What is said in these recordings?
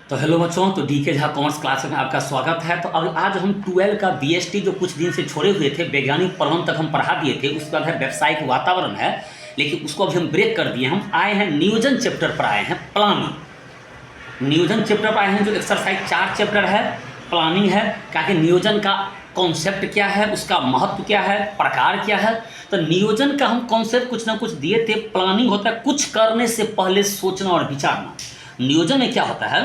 तो हेलो बच्चों, तो डीके झा कॉमर्स क्लास में आपका स्वागत है। तो अब आज हम 12 का बीएसटी जो कुछ दिन से छोड़े हुए थे, वैज्ञानिक प्रबंध तक हम पढ़ा दिए थे। उसके बाद है व्यावसायिक वातावरण है, लेकिन उसको अभी हम ब्रेक कर दिए। हम आए हैं नियोजन चैप्टर पर, आए हैं प्लानिंग। नियोजन चैप्टर पर आए हैं, जो एक्सरसाइज 4 चैप्टर है, प्लानिंग है। क्या कि नियोजन का कॉन्सेप्ट क्या है, उसका महत्व क्या है, प्रकार क्या है। तो नियोजन का हम कॉन्सेप्ट कुछ ना कुछ दिए थे। प्लानिंग होता है कुछ करने से पहले सोचना और विचारना। नियोजन में क्या होता है,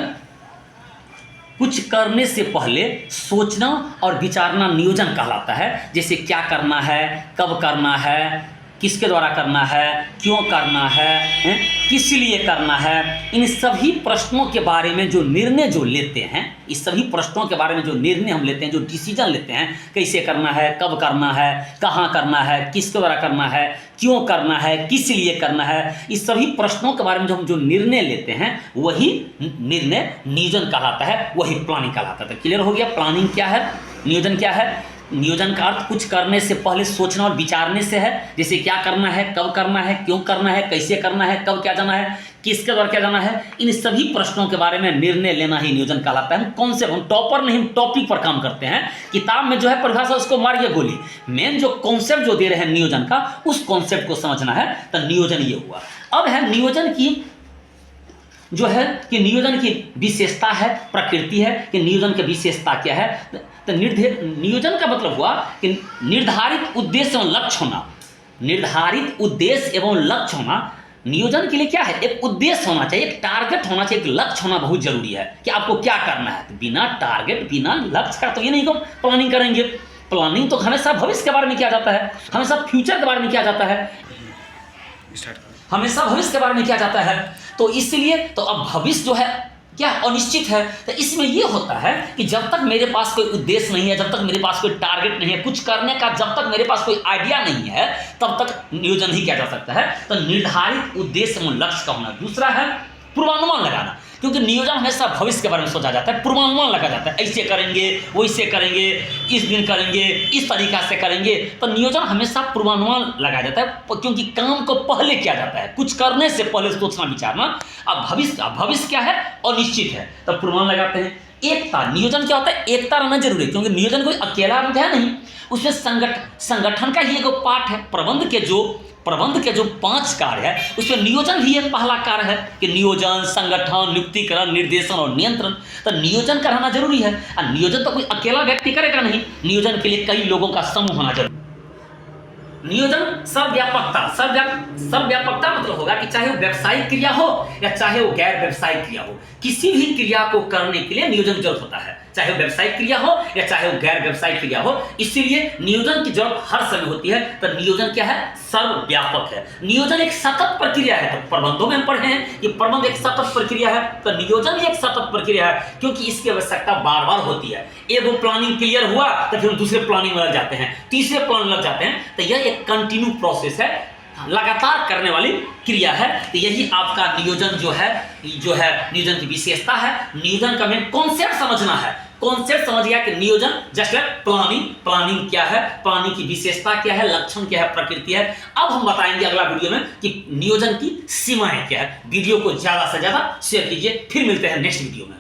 कुछ करने से पहले सोचना और विचारना नियोजन कहलाता है। जैसे क्या करना है, कब करना है, किसके द्वारा करना है, क्यों करना है, किस लिए करना है। इन सभी प्रश्नों के बारे में जो निर्णय जो लेते हैं, इस सभी प्रश्नों के बारे में जो निर्णय हम लेते हैं, जो डिसीजन लेते हैं, कैसे करना है, कब करना है, कहाँ करना है, किसके द्वारा करना है, क्यों करना है, किस लिए करना है, इस सभी प्रश्नों के बारे में जो हम जो निर्णय लेते हैं, वही निर्णय नियोजन कहलाता है, वही प्लानिंग कहलाता है। क्लियर हो गया प्लानिंग क्या है, नियोजन क्या है। नियोजन का अर्थ कुछ करने से पहले सोचना और विचारने से है। जैसे क्या करना है, कब करना है, क्यों करना है, कैसे करना है, कब क्या जाना है, किसके द्वारा क्या जाना है। इन सभी प्रश्नों के बारे में निर्णय लेना ही नियोजन कहलाता है। हम कॉन्सेप्ट, हम टॉपर नहीं, हम टॉपिक पर काम करते हैं। किताब में जो है परिभाषा, उसको मारिए गोली। मेन जो कॉन्सेप्ट जो दे रहे हैं नियोजन का, उस कॉन्सेप्ट को समझना है। तो नियोजन ये हुआ। अब है नियोजन की जो है कि नियोजन की विशेषता है, प्रकृति है कि नियोजन की विशेषता क्या है। तो नियोजन का मतलब हुआ कि निर्धारित उद्देश्य एवं लक्ष्य होना। निर्धारित उद्देश्य एवं लक्ष्य होना नियोजन के लिए क्या है, एक उद्देश्य होना चाहिए, एक टारगेट होना चाहिए, एक लक्ष्य होना बहुत जरूरी है कि आपको क्या करना है। तो बिना टारगेट, बिना लक्ष्य का तो ये नहीं कि प्लानिंग करेंगे। प्लानिंग तो हमेशा भविष्य के बारे में किया जाता है, हमेशा फ्यूचर के बारे में किया जाता है, हमेशा भविष्य के बारे में किया जाता है। तो इसलिए तो अब भविष्य जो है क्या अनिश्चित है। तो इसमें यह होता है कि जब तक मेरे पास कोई उद्देश्य नहीं है, जब तक मेरे पास कोई टारगेट नहीं है कुछ करने का, जब तक मेरे पास कोई आइडिया नहीं है, तब तक नियोजन ही किया जा सकता है। तो निर्धारित उद्देश्य एवं लक्ष्य का होना। दूसरा है पूर्वानुमान लगाना, क्योंकि नियोजन हमेशा भविष्य के बारे में सोचा जाता है, पूर्वानुमान लगा जाता है। ऐसे करेंगे, वैसे करेंगे, इस दिन करेंगे, इस तरीका से करेंगे। तो नियोजन हमेशा पूर्वानुमान लगाया जाता है, क्योंकि काम को पहले किया जाता है, कुछ करने से पहले सोचना विचारना। अब भविष्य क्या है, अनिश्चित है, तब पूर्वानुमान लगाते हैं। एकता, नियोजन क्या होता है, एकता रहना जरूरी है, क्योंकि नियोजन कोई अकेला है नहीं, उसमें संगठन का ही एक पार्ट है। प्रबंध के जो 5 कार्य है, उसमें नियोजन भी एक पहला कार्य है कि नियोजन, संगठन, नियुक्तिकरण, निर्देशन और नियंत्रण। तो नियोजन का रहना जरूरी है। और नियोजन तो कोई अकेला व्यक्ति करेगा नहीं, नियोजन के लिए कई लोगों का समूह होना जरूरी। नियोजन सर्वव्यापकता मतलब होगा कि चाहे वो व्यावसायिक क्रिया हो या चाहे वो गैर व्यावसायिक क्रिया हो, किसी भी क्रिया को करने के लिए नियोजन की जरूरत होता है, चाहे वो व्यावसायिक क्रिया हो या चाहे वो गैर व्यावसायिक क्रिया हो। इसीलिए नियोजन की जरूरत हर समय होती है। तो नियोजन क्या है, सर्वव्यापक है। नियोजन एक सतत प्रक्रिया है। तो प्रबंधों में हम पढ़े हैं कि प्रबंध एक सतत प्रक्रिया है, तो नियोजन भी एक सतत प्रक्रिया है, क्योंकि इसकी आवश्यकता बार बार होती है। एक वो प्लानिंग क्लियर हुआ तो फिर दूसरे प्लानिंग में लग जाते हैं, तीसरे प्लान लग जाते हैं। तो यह एक कंटिन्यू प्रोसेस है, लगातार करने वाली क्रिया है। तो यही आपका नियोजन जो है नियोजन की विशेषता है। नियोजन का मेन कॉन्सेप्ट समझना है। कॉन्सेप्ट समझ गया कि नियोजन जस्ट लाइक प्लानिंग क्या है, प्लानिंग की विशेषता क्या है, लक्षण क्या है, प्रकृति है। अब हम बताएंगे अगला वीडियो में कि नियोजन की सीमाएं क्या है। वीडियो को ज्यादा से ज्यादा शेयर कीजिए। फिर मिलते हैं नेक्स्ट वीडियो में।